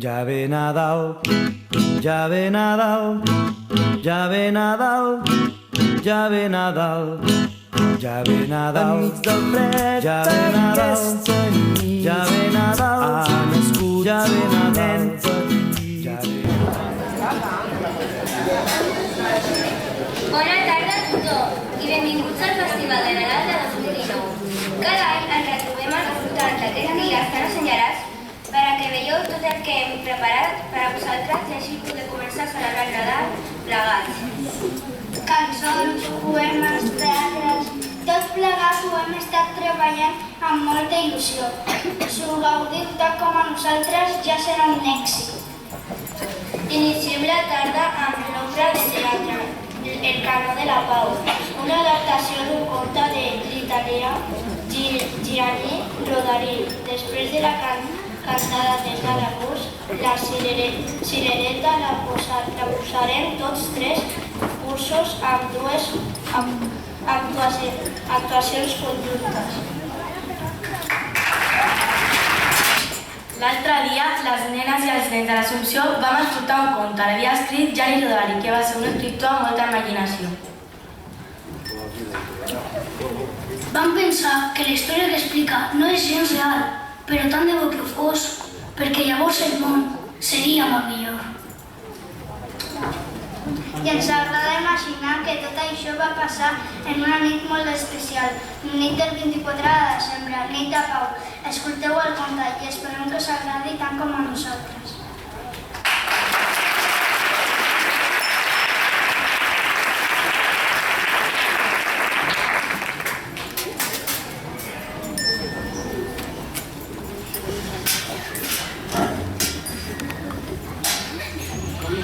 Ya ve Nadal, ya ve Nadal, ya ve Nadal, ya ve Nadal, ja ve Nadal, amics del fred, ja ve Nadal, ja ve Nadal, ha nascut, ja ve Nadal, ja ve Bona tarda a tothom i benvinguts al Festival de Nadal de 2019. Cada any ens retrobem als voltants d'aquest dies tan assenyalats per a que veieu tot el que hem preparat per a vosaltres i així poder començar a celebrar el Nadal plegats. Cançons, poemes, teatres, tot plegat ho hem estat treballant amb molta il·lusió. Si ho gaudiu tant com a nosaltres ja serà un èxit. Iniciem la tarda amb l'obra de teatre El Canó de la Pau, una adaptació d'un conte de l'italià Gianni Rodari. Després de la cantada des de l'abús, la cirereta la posarem tots tres cursos amb dues actuacions conjuntes. L'altre dia, les nenes i els nens de l'Assumpció vam escoltar un conte. L'havia escrit Gianni Rodari, que va ser un escriptor amb molta imaginació. Vam pensar que la història que explica no és gens real, però tant de bo que ho fos, perquè llavors el món seria molt millor. I ens agrada imaginar que tot això va passar en una nit molt especial, nit del 24 de desembre, nit de Pau. Escolteu el conte i esperem que us agradi tant com a nosaltres.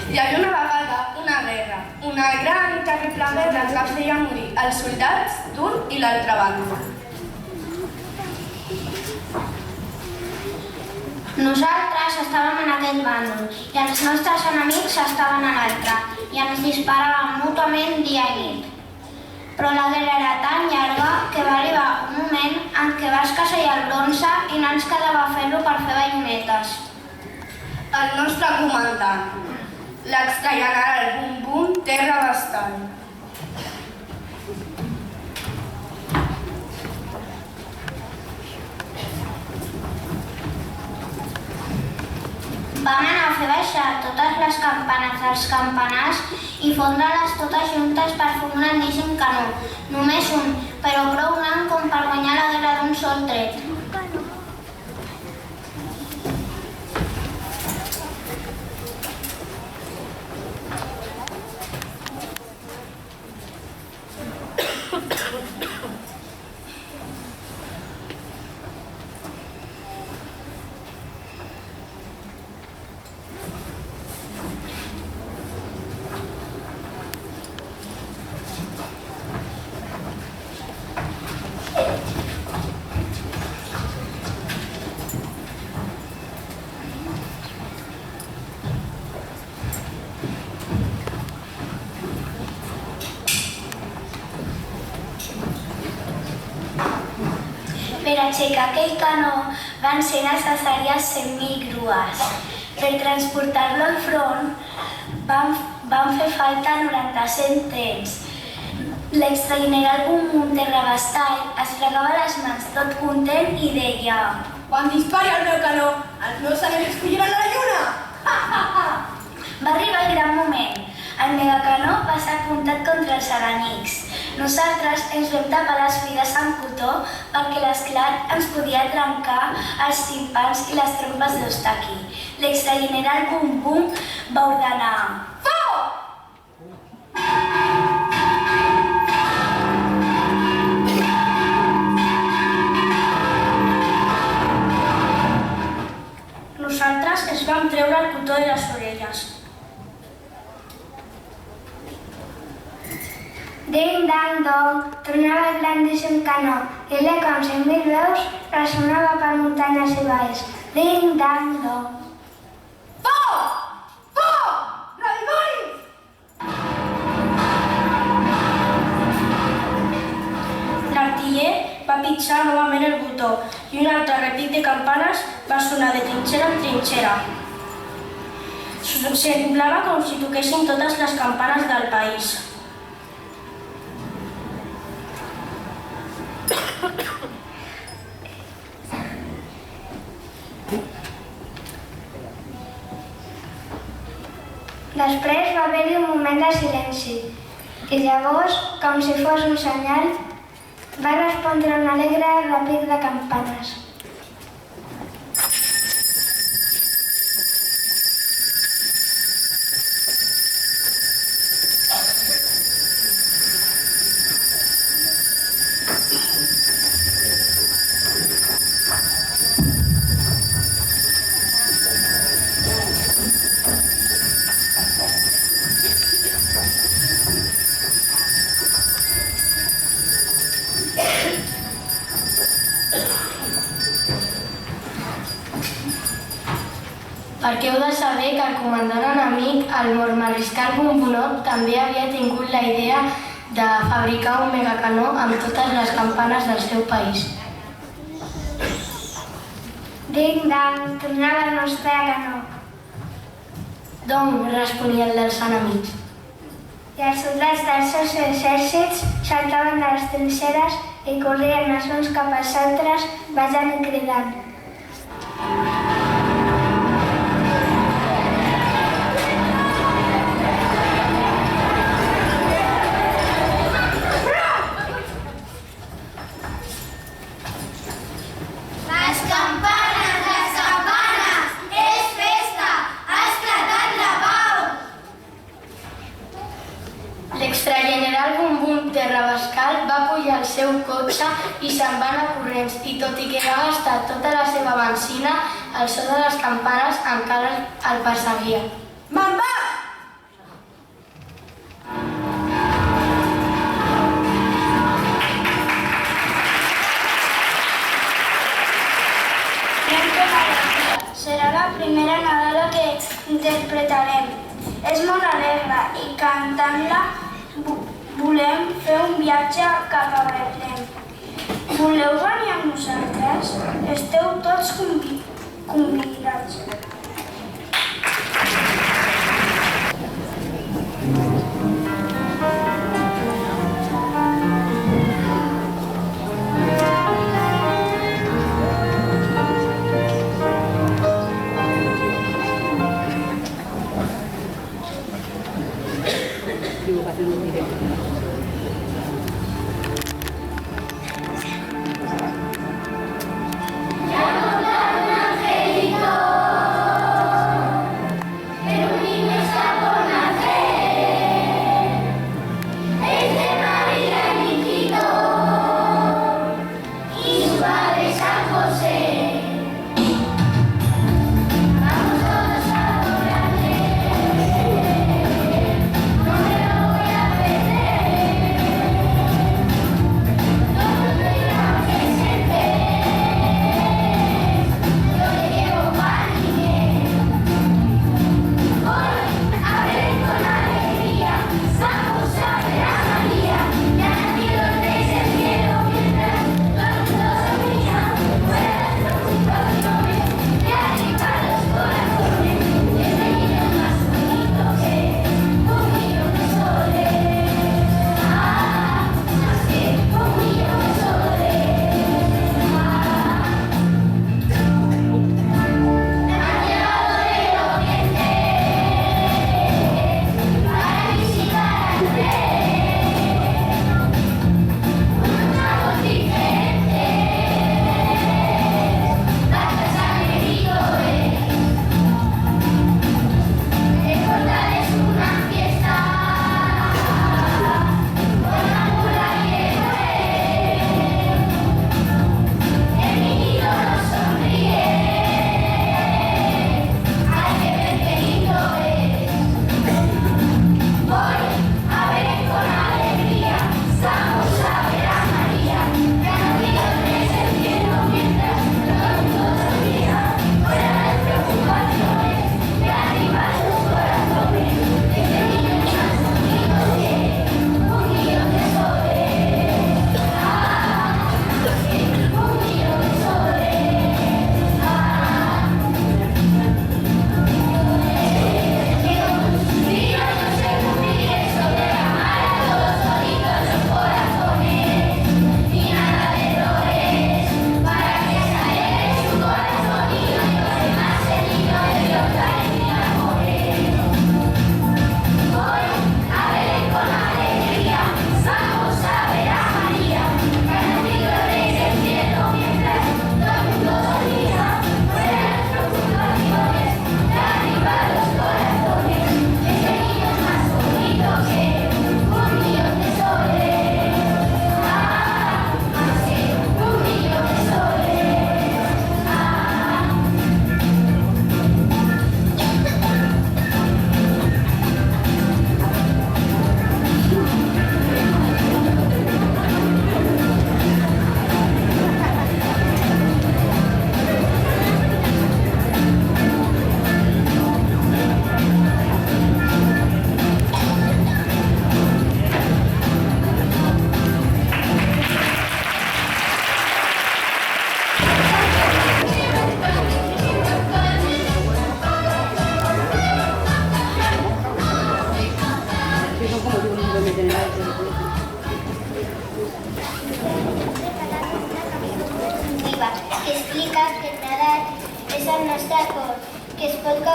Hi havia una vegada una guerra, una gran i terrible guerra que feia morir els soldats d'un i l'altra banda. Nosaltres estàvem en aquest bàndol i els nostres enemics estaven a l'altre i ens disparàvem mútuament dia i nit. Però la guerra era tan llarga que va arribar un moment en què va escasseir el bronze i no ens quedava fer-lo per fer baionetes. El nostre comandant, l'extrageneral Bum Bum Terra Bastant. Vam anar a fer baixar totes les campanes dels campanars i fondre-les totes juntes per fer un grandíssim canó. Només un, però prou gran com per guanyar la guerra d'un sol tret. Per aixecar aquell canó van ser necessàries 100.000 grues. Per transportar-lo al front van fer falta 97 trens. L'extrageneral Bum Bum Terra Bastant es fregava les mans tot content i deia: Quan dispari el meu canó, els meus enemics fugiran a la lluna! Va arribar el gran moment. El megacanó va ser apuntat contra els enemics. Nosaltres ens vam tapar les ferides amb cotó perquè l'esclat ens podia trencar els timpans i les trompes d'Eustaqui. L'extrageneral Bum Bum va ordenar: foc! Nosaltres ens vam treure el cotó de les orelles. Ding dang dong, tronava el grandíssim canó i l'eco amb 100.000 veus ressonava per muntanyes i valls. Ding dang dong. Foc! Foc! Revivori! L'artiller va pitjar novament el botó i un altre repic de campanes va sonar de trinxera en trinxera. Semblava com si toquessin totes les campanes del país. Després va haver-hi un moment de silenci i llavors, com si fos un senyal, va respondre un alegre repic de campanes. Perquè heu de saber que el comandant enemic, el mariscal Bombonot, també havia tingut la idea de fabricar un megacanó amb totes les campanes del seu país. Ding-dang, tornava el nostre canó. D'on responia el dels enemics? I els soldats dels seus exèrcits saltaven de les trinxeres i corrien els uns cap als altres, ballant i cridant. L'extrageneral Bum-Bum Terrabascal va pujar al seu cotxe i se'n va anar corrents i tot i que va gastar tota la seva benzina, el so de les campanes encara el perseguia. Me'n va! Serà la primera nadala que interpretarem. És molt alegre i cantant-la volem fer un viatge cap a Betlem. Voleu venir amb nosaltres? Esteu tots convidats.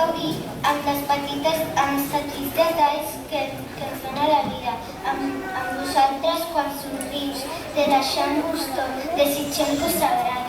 gaudir amb els petits detalls que ens dona la vida. Amb vosaltres, quan somrius, de deixant-vos tot, desitgem que us agradi.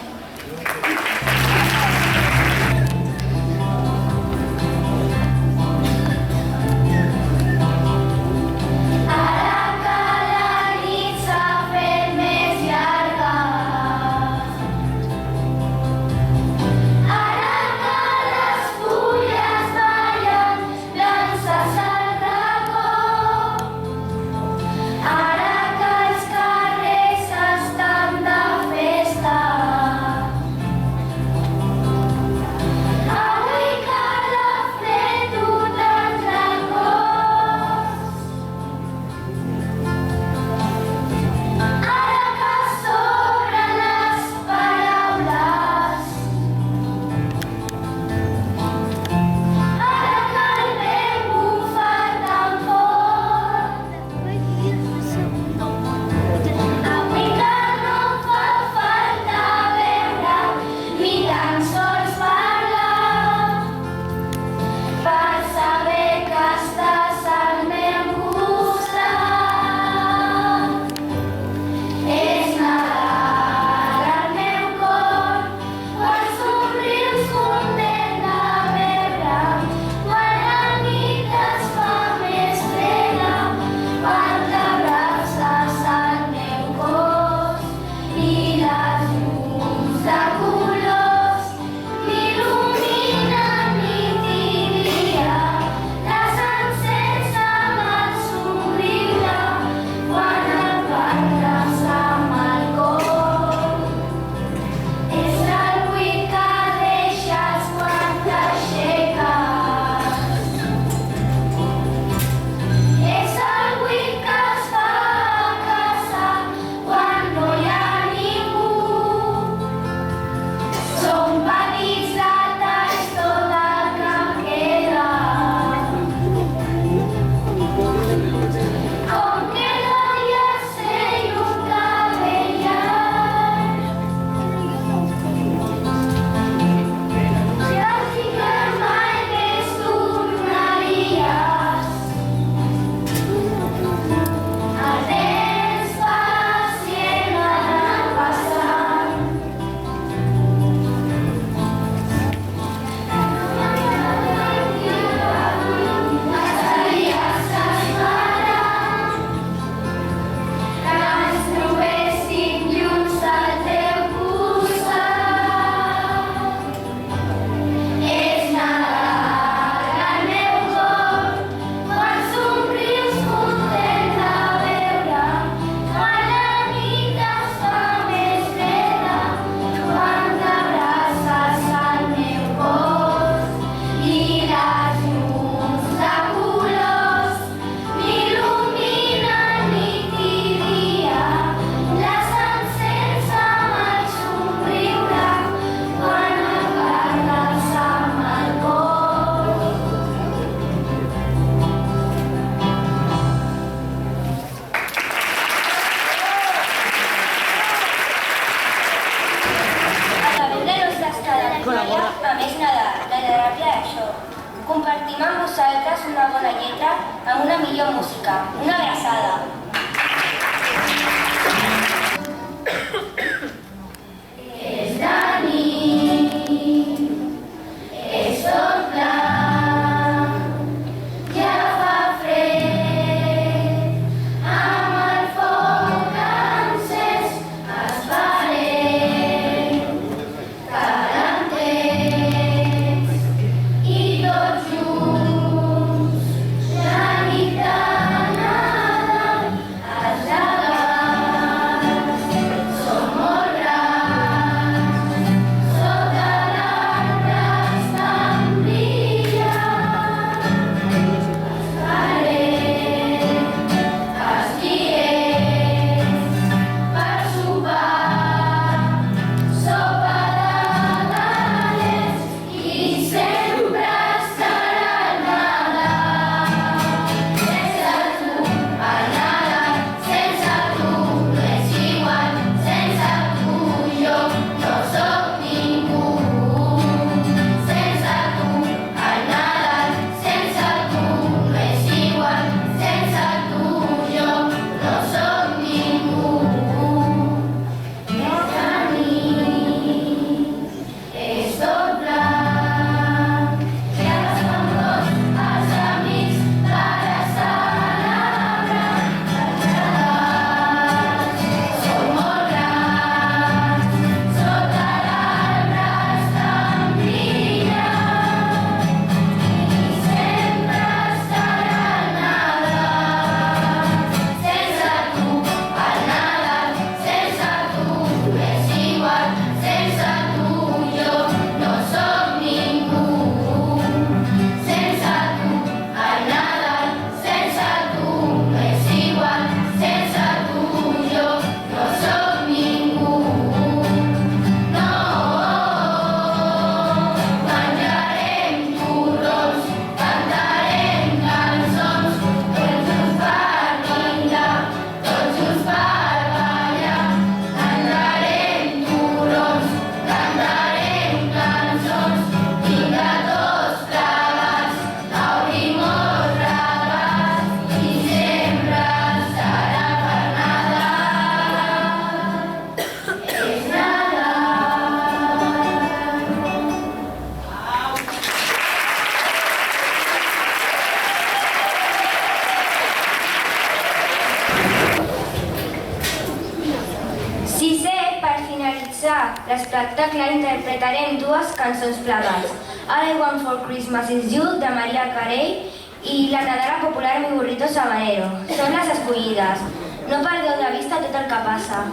Compartim amb vosaltres una bona lletra amb una millor música. Una abraçada. És de nit, és tot blanc, ja fa fred, amb el foc encès esperem calentets i tots junts la nit de Nadal l'espectacle interpretarem dues cançons plegats. All I Want for Christmas is You, de Maria Carey, i la nadala popular Mi burrito sabanero. Són les escollides. No perdeu de vista tot el que passa.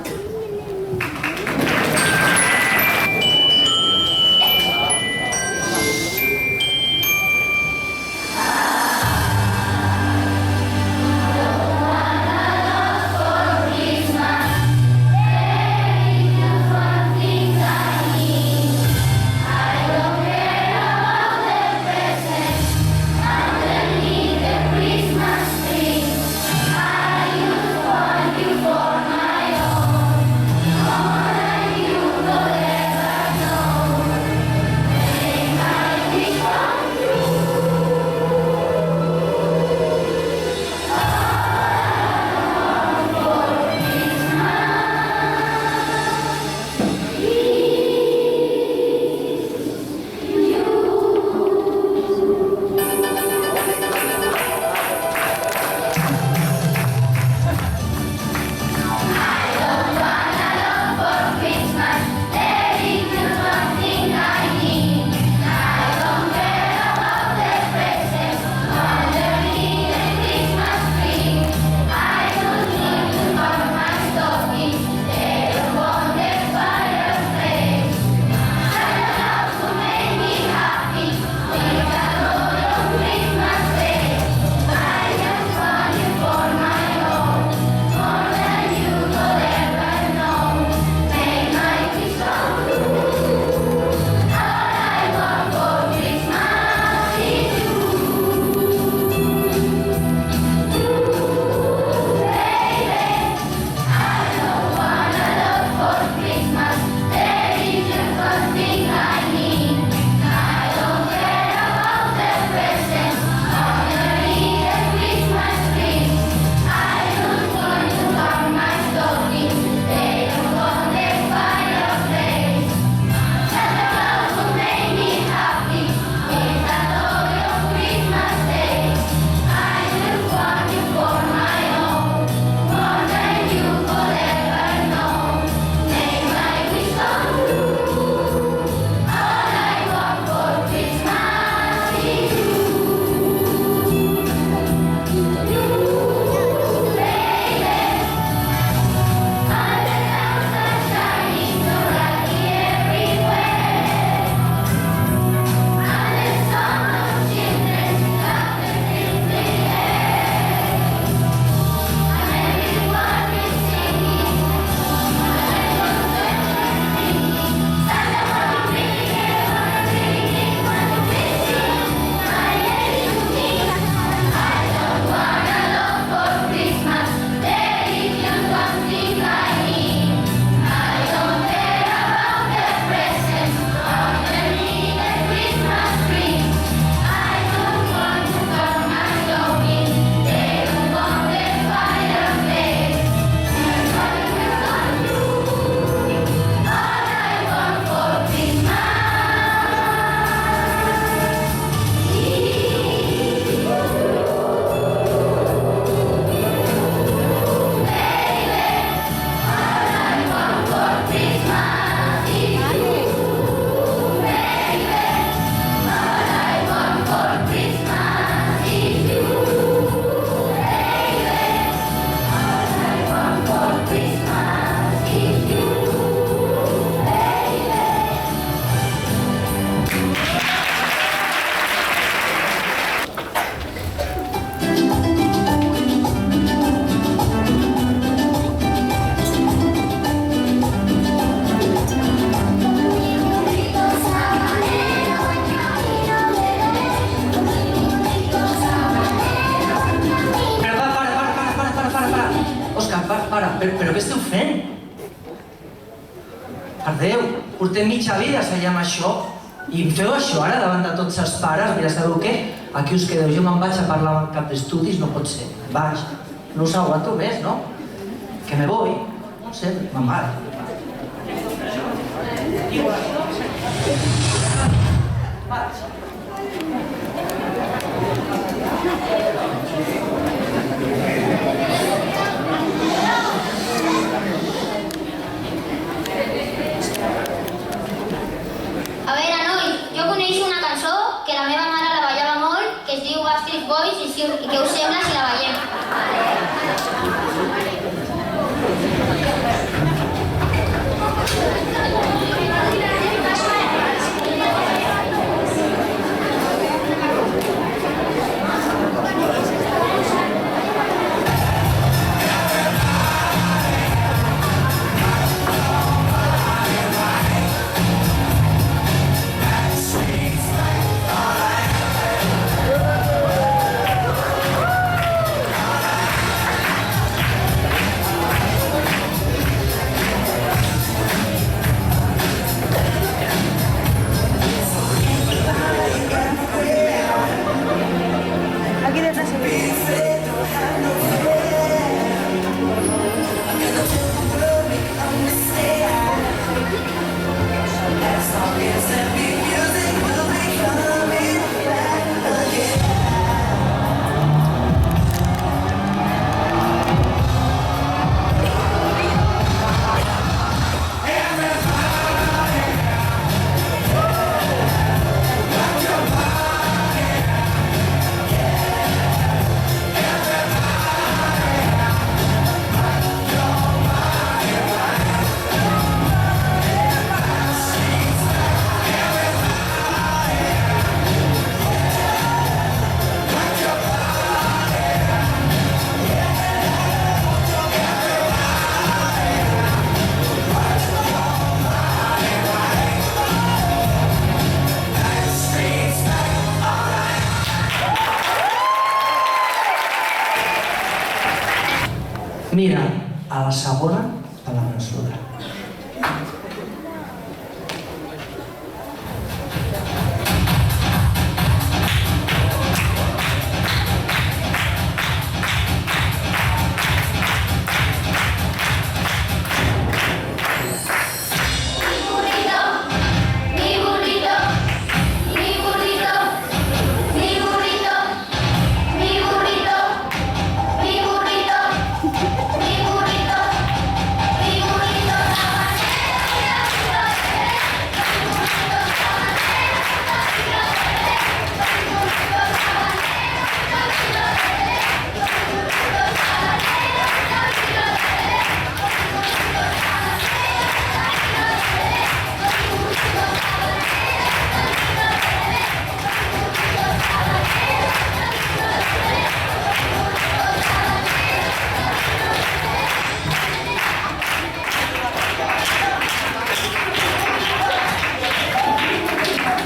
Però què esteu fent? Per Déu, portem mitja vida assaillant això i feu això ara davant de tots els pares. Mira, sabeu què? Aquí us quedeu, jo me'n vaig a parlar amb cap d'estudis, no pot ser. Vaig, no us aguanto més, no? Que me voy, no sé, ma mare. Vaig. bois i què us sembla si la veiem? Mira, a la segona, a la mesura.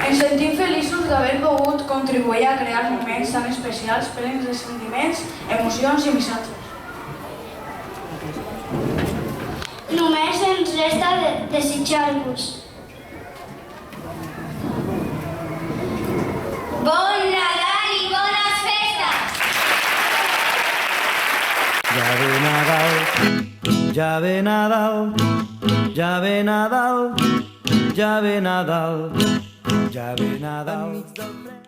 Ens sentim feliços d'haver pogut contribuir a crear moments tan especials plens de sentiments, emocions i missatges. Només ens resta desitjar-vos Bon Nadal i bones festes! Ya ve Nadal, ya ve Nadal, ya ve Nadal, ya ve Nadal, ya ve Nadal.